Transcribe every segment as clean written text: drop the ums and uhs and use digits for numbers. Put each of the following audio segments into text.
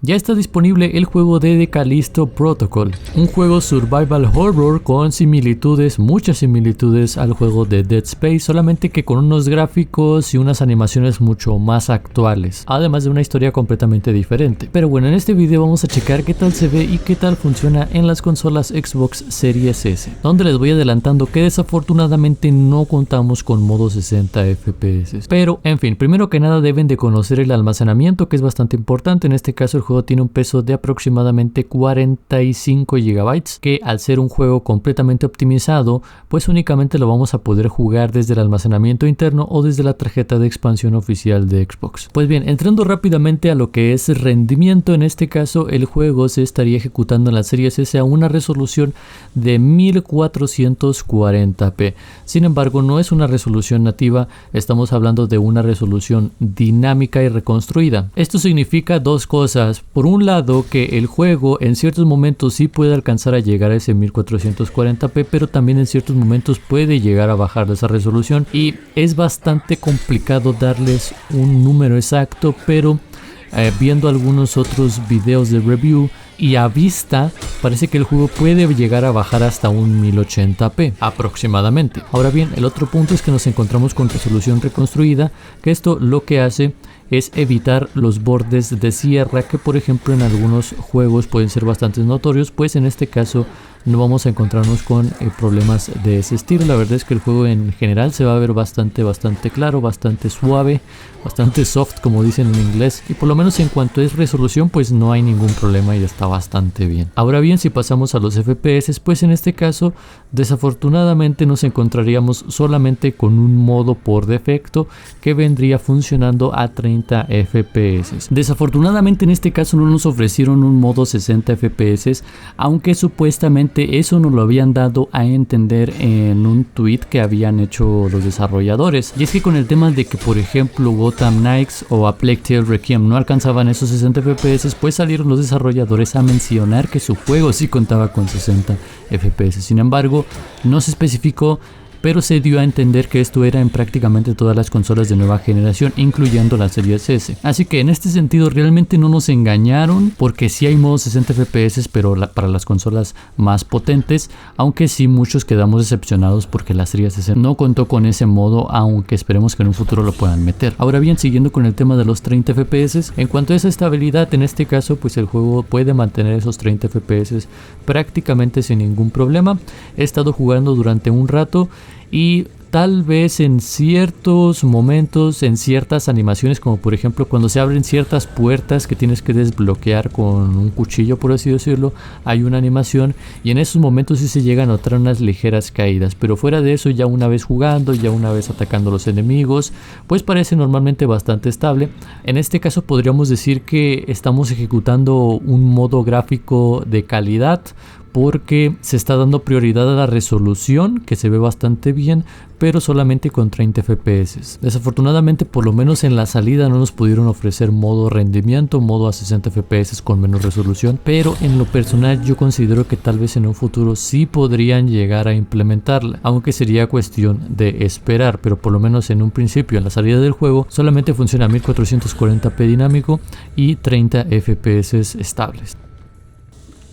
Ya está disponible el juego de The Callisto Protocol, un juego survival horror con similitudes, muchas similitudes al juego de Dead Space, solamente que con unos gráficos y unas animaciones mucho más actuales, además de una historia completamente diferente. Pero bueno, en este video vamos a checar qué tal se ve y qué tal funciona en las consolas Xbox Series S, donde les voy adelantando que desafortunadamente no contamos con modo 60 FPS. Pero en fin, primero que nada deben de conocer el almacenamiento, que es bastante importante. En este caso el juego tiene un peso de aproximadamente 45 GB, que al ser un juego completamente optimizado, pues únicamente lo vamos a poder jugar desde el almacenamiento interno o desde la tarjeta de expansión oficial de Xbox. Pues bien, entrando rápidamente a lo que es rendimiento, en este caso el juego se estaría ejecutando en la Series S a una resolución de 1440p. Sin embargo, no es una resolución nativa, estamos hablando de una resolución dinámica y reconstruida. Esto significa dos cosas. Por un lado, que el juego en ciertos momentos sí puede alcanzar a llegar a ese 1440p, pero también en ciertos momentos puede llegar a bajar de esa resolución y es bastante complicado darles un número exacto, pero viendo algunos otros videos de review y a vista parece que el juego puede llegar a bajar hasta un 1080p aproximadamente. Ahora bien, el otro punto es que nos encontramos con resolución reconstruida, que esto lo que hace es evitar los bordes de sierra que por ejemplo en algunos juegos pueden ser bastante notorios, pues en este caso no vamos a encontrarnos con problemas de ese estilo. La verdad es que el juego en general se va a ver bastante claro, bastante suave, bastante soft como dicen en inglés, y por lo menos en cuanto es resolución pues no hay ningún problema y está bastante bien. Ahora bien, si pasamos a los FPS, pues en este caso desafortunadamente nos encontraríamos solamente con un modo por defecto que vendría funcionando a 30 FPS. Desafortunadamente en este caso no nos ofrecieron un modo 60 FPS, aunque supuestamente eso nos lo habían dado a entender en un tweet que habían hecho los desarrolladores. Y es que con el tema de que por ejemplo Gotham Knights o A Plague Tale Requiem no alcanzaban esos 60 FPS, pues salieron los desarrolladores a mencionar que su juego sí contaba con 60 FPS. Sin embargo, no se especificó, pero se dio a entender que esto era en prácticamente todas las consolas de nueva generación, incluyendo la Series S. Así que en este sentido realmente no nos engañaron, porque sí hay modo 60 FPS, pero para las consolas más potentes, aunque sí muchos quedamos decepcionados porque la Series S no contó con ese modo, aunque esperemos que en un futuro lo puedan meter. Ahora bien, siguiendo con el tema de los 30 FPS, en cuanto a esa estabilidad, en este caso pues el juego puede mantener esos 30 FPS prácticamente sin ningún problema. He estado jugando durante un rato y tal vez en ciertos momentos, en ciertas animaciones, como por ejemplo cuando se abren ciertas puertas que tienes que desbloquear con un cuchillo, por así decirlo, hay una animación y en esos momentos sí se llegan a notar unas ligeras caídas, pero fuera de eso, ya una vez jugando, ya una vez atacando a los enemigos, pues parece normalmente bastante estable. En este caso podríamos decir que estamos ejecutando un modo gráfico de calidad, porque se está dando prioridad a la resolución, que se ve bastante bien, pero solamente con 30 FPS. Desafortunadamente, por lo menos en la salida no nos pudieron ofrecer modo rendimiento, modo a 60 FPS con menos resolución, pero en lo personal yo considero que tal vez en un futuro sí podrían llegar a implementarla, aunque sería cuestión de esperar, pero por lo menos en un principio, en la salida del juego, solamente funciona a 1440p dinámico y 30 FPS estables.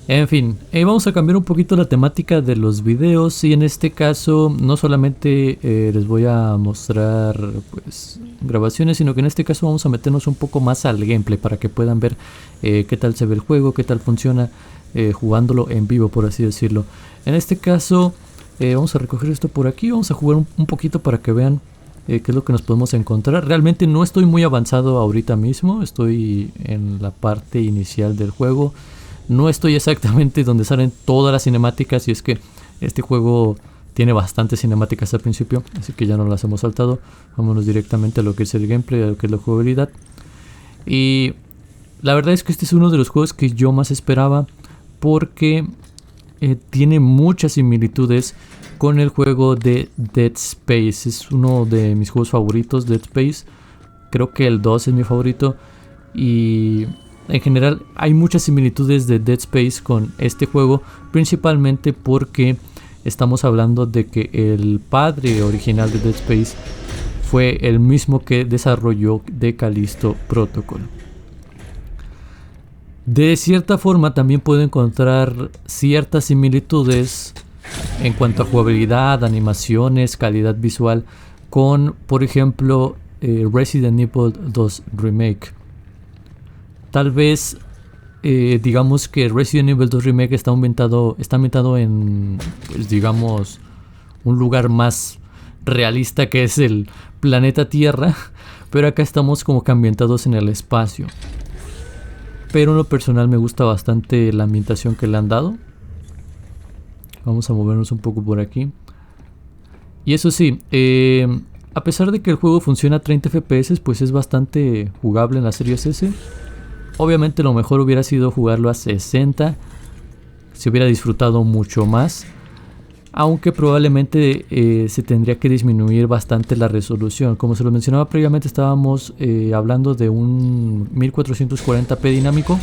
En fin, vamos a cambiar un poquito la temática de los videos y en este caso no solamente les voy a mostrar pues grabaciones, sino que en este caso vamos a meternos un poco más al gameplay para que puedan ver qué tal se ve el juego, qué tal funciona jugándolo en vivo, por así decirlo. En este caso vamos a recoger esto por aquí, vamos a jugar un poquito para que vean qué es lo que nos podemos encontrar. Realmente no estoy muy avanzado ahorita mismo, estoy en la parte inicial del juego. No estoy exactamente donde salen todas las cinemáticas, y es que este juego tiene bastantes cinemáticas al principio, así que ya no las hemos saltado. Vámonos directamente a lo que es el gameplay, a lo que es la jugabilidad. Y la verdad es que este es uno de los juegos que yo más esperaba, porque tiene muchas similitudes con el juego de Dead Space. Es uno de mis juegos favoritos, Dead Space. Creo que el 2 es mi favorito y en general hay muchas similitudes de Dead Space con este juego, principalmente porque estamos hablando de que el padre original de Dead Space fue el mismo que desarrolló The Callisto Protocol. De cierta forma también puedo encontrar ciertas similitudes en cuanto a jugabilidad, animaciones, calidad visual con, por ejemplo, Resident Evil 2 Remake. Tal vez digamos que Resident Evil 2 Remake está ambientado en, pues, digamos, un lugar más realista que es el planeta Tierra, pero acá estamos como que ambientados en el espacio. Pero en lo personal me gusta bastante la ambientación que le han dado. Vamos a movernos un poco por aquí. Y eso sí, a pesar de que el juego funciona a 30 FPS, pues es bastante jugable en la Series S. Obviamente lo mejor hubiera sido jugarlo a 60. Se hubiera disfrutado mucho más. Aunque probablemente se tendría que disminuir bastante la resolución. Como se lo mencionaba previamente, estábamos hablando de un 1440p dinámico.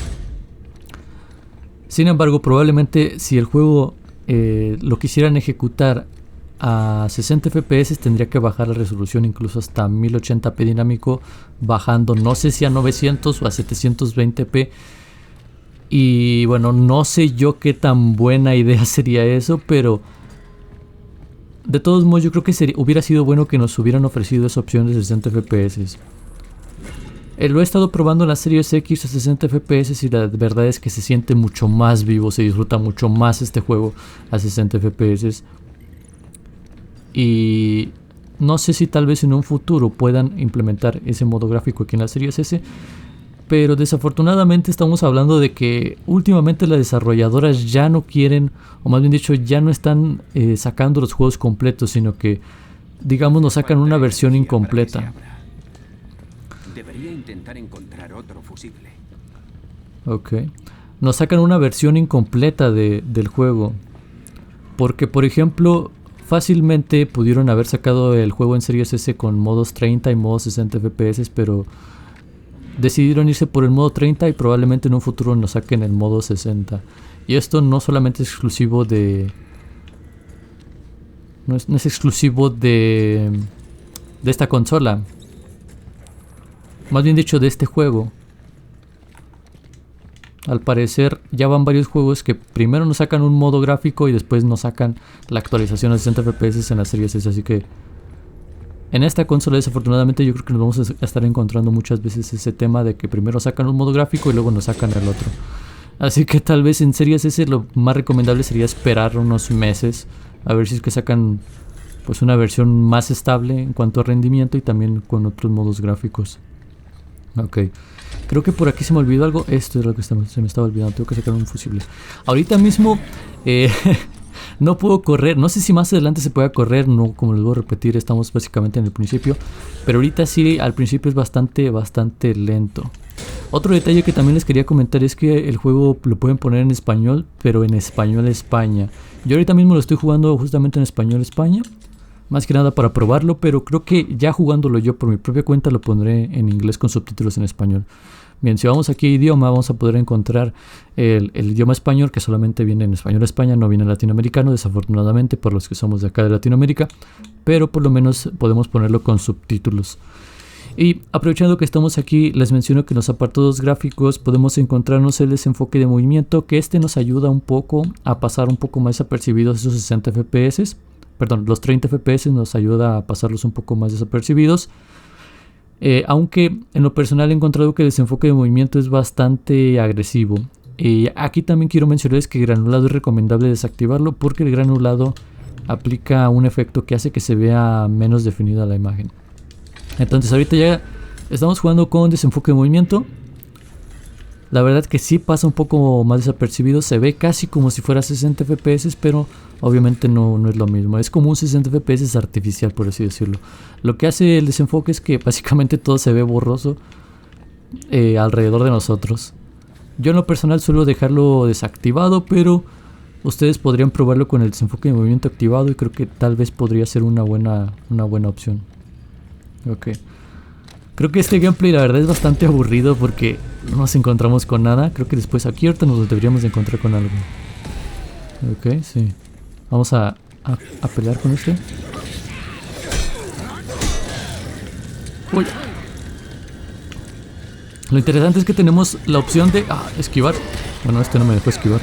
Sin embargo, probablemente si el juego lo quisieran ejecutar a 60 FPS, tendría que bajar la resolución incluso hasta 1080p dinámico, bajando no sé si a 900 o a 720p. Y bueno, no sé yo qué tan buena idea sería eso, pero de todos modos yo creo que hubiera sido bueno que nos hubieran ofrecido esa opción de 60 FPS. Lo he estado probando en la Series X a 60 FPS y la verdad es que se siente mucho más vivo, se disfruta mucho más este juego a 60 FPS. Y no sé si tal vez en un futuro puedan implementar ese modo gráfico aquí en la Series S. Pero desafortunadamente estamos hablando de que últimamente las desarrolladoras ya no quieren, o más bien dicho, ya no están sacando los juegos completos, sino que, digamos, nos sacan una versión incompleta. Debería intentar encontrar otro fusible. Ok. Nos sacan una versión incompleta del juego. Porque, por ejemplo, fácilmente pudieron haber sacado el juego en Series S con modos 30 y modos 60 FPS, pero decidieron irse por el modo 30 y probablemente en un futuro nos saquen el modo 60. Y esto no solamente es exclusivo de... No es exclusivo de esta consola. Más bien dicho, de este juego. Al parecer ya van varios juegos que primero nos sacan un modo gráfico y después nos sacan la actualización a 60 FPS en la Series S. Así que en esta consola desafortunadamente yo creo que nos vamos a estar encontrando muchas veces ese tema de que primero sacan un modo gráfico y luego nos sacan el otro. Así que tal vez en Series S lo más recomendable sería esperar unos meses a ver si es que sacan pues una versión más estable en cuanto a rendimiento y también con otros modos gráficos. Ok, creo que por aquí se me olvidó algo. Esto es lo que se me estaba olvidando. Tengo que sacar un fusible. Ahorita mismo no puedo correr. No sé si más adelante se pueda correr. No, como les voy a repetir, estamos básicamente en el principio. Pero ahorita sí, al principio es bastante lento. Otro detalle que también les quería comentar es que el juego lo pueden poner en español, pero en español España. Yo ahorita mismo lo estoy jugando justamente en español España. Más que nada para probarlo, pero creo que ya jugándolo yo por mi propia cuenta lo pondré en inglés con subtítulos en español. Bien, si vamos aquí a idioma, vamos a poder encontrar el idioma español, que solamente viene en español España, no viene en latinoamericano, desafortunadamente por los que somos de acá de Latinoamérica, pero por lo menos podemos ponerlo con subtítulos. Y aprovechando que estamos aquí, les menciono que en los apartados gráficos podemos encontrarnos el desenfoque de movimiento, que este nos ayuda un poco a pasar un poco más desapercibidos esos 60 FPS. Perdón, los 30 FPS nos ayuda a pasarlos un poco más desapercibidos. Aunque en lo personal he encontrado que el desenfoque de movimiento es bastante agresivo. Aquí también quiero mencionarles que el granulado es recomendable desactivarlo porque el granulado aplica un efecto que hace que se vea menos definida la imagen. Entonces ahorita ya estamos jugando con desenfoque de movimiento. La verdad que sí pasa un poco más desapercibido. Se ve casi como si fuera 60 FPS, pero obviamente no es lo mismo. Es como un 60 FPS artificial, por así decirlo. Lo que hace el desenfoque es que básicamente todo se ve borroso alrededor de nosotros. Yo en lo personal suelo dejarlo desactivado, pero ustedes podrían probarlo con el desenfoque de movimiento activado y creo que tal vez podría ser una buena opción. Ok. Creo que este gameplay la verdad es bastante aburrido porque no nos encontramos con nada. Creo que después aquí ahorita nos deberíamos de encontrar con algo. Ok, sí. Vamos a pelear con este. Uy. Lo interesante es que tenemos la opción de esquivar. Bueno, este no me dejó esquivar.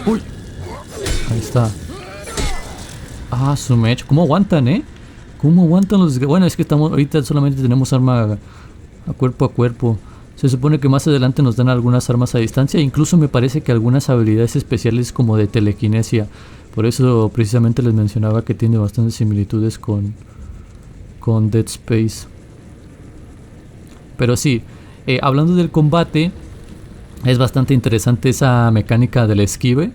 Uy. Ahí está. Su mecha. ¿Cómo aguantan, ¿Cómo aguantan los...? Bueno, es que ahorita solamente tenemos arma a cuerpo. Se supone que más adelante nos dan algunas armas a distancia. Incluso me parece que algunas habilidades especiales como de telequinesia. Por eso precisamente les mencionaba que tiene bastantes similitudes con Dead Space. Pero sí, hablando del combate, es bastante interesante esa mecánica del esquive.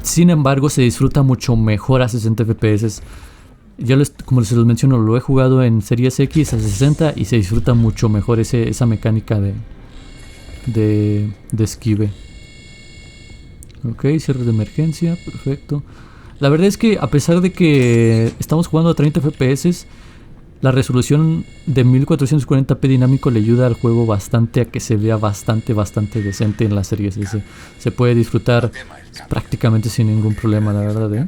Sin embargo, se disfruta mucho mejor a 60 FPS. Yo como se los menciono, lo he jugado en Series X a 60 y se disfruta mucho mejor esa mecánica de esquive. Ok, cierre de emergencia, perfecto. La verdad es que a pesar de que estamos jugando a 30 FPS, la resolución de 1440p dinámico le ayuda al juego bastante a que se vea bastante decente en la Series S. Se puede disfrutar prácticamente sin ningún problema, la verdad,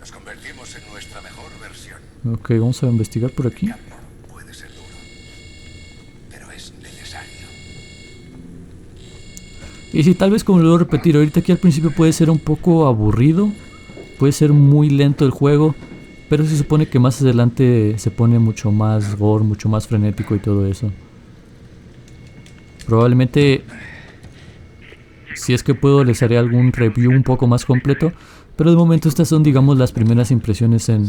Nos convertimos en nuestra mejor versión. Ok, vamos a investigar por aquí. Puede ser duro, pero es necesario. Y sí, tal vez como lo voy a repetir, ahorita aquí al principio puede ser un poco aburrido, puede ser muy lento el juego, pero se supone que más adelante se pone mucho más gore, mucho más frenético y todo eso. Probablemente, si es que puedo, les haré algún review un poco más completo. Pero de momento estas son, digamos, las primeras impresiones en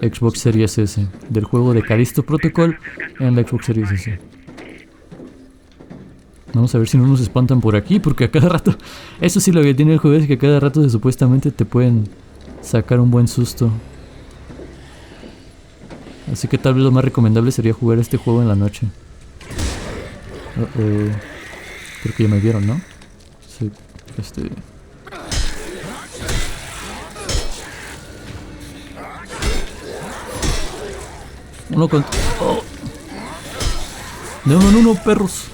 Xbox Series S del juego de Callisto Protocol en la Xbox Series S. Vamos a ver si no nos espantan por aquí, porque a cada rato... Eso sí, lo que tiene el juego es que a cada rato supuestamente te pueden sacar un buen susto. Así que tal vez lo más recomendable sería jugar este juego en la noche. Creo que ya me vieron, ¿no? Sí, Uno con... ¡Oh! De uno en uno, perros.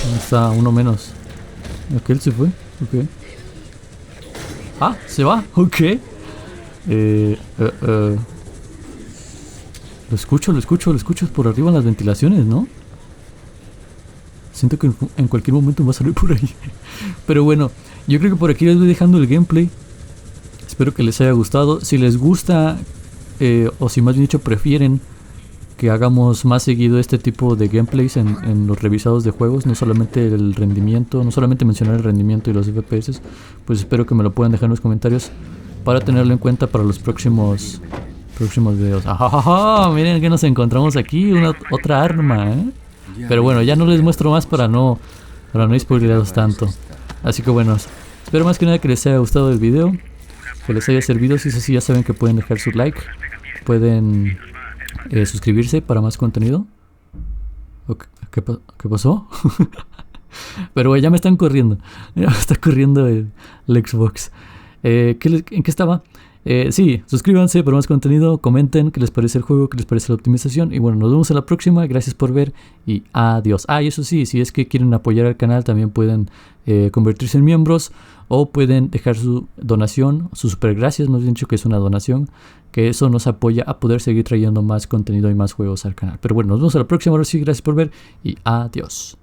Ahí está, uno menos. Aquel se fue, ok. Se va, ok. Lo escucho por arriba en las ventilaciones, ¿no? Siento que en cualquier momento va a salir por ahí. Pero bueno, yo creo que por aquí les voy dejando el gameplay. Espero que les haya gustado. Si les gusta, o si más bien dicho prefieren que hagamos más seguido este tipo de gameplays en los revisados de juegos, no solamente el rendimiento, no solamente mencionar el rendimiento y los FPS, pues espero que me lo puedan dejar en los comentarios para tenerlo en cuenta para los próximos videos. Miren que nos encontramos aquí, otra arma, Pero bueno, ya no les muestro más para no spoilearos tanto. Así que bueno, espero más que nada que les haya gustado el video, que les haya servido. Si es así, ya saben que pueden dejar su like, pueden suscribirse para más contenido. ¿Qué pasó? Pero ya me están corriendo. Ya me está corriendo el Xbox. ¿En qué estaba? Sí, suscríbanse para más contenido, comenten qué les parece el juego, qué les parece la optimización. Y bueno, nos vemos en la próxima. Gracias por ver y adiós. Y eso sí, si es que quieren apoyar al canal, también pueden convertirse en miembros o pueden dejar su donación, su super gracias, más bien dicho, que es una donación, que eso nos apoya a poder seguir trayendo más contenido y más juegos al canal. Pero bueno, nos vemos a la próxima. Ahora sí, gracias por ver y adiós.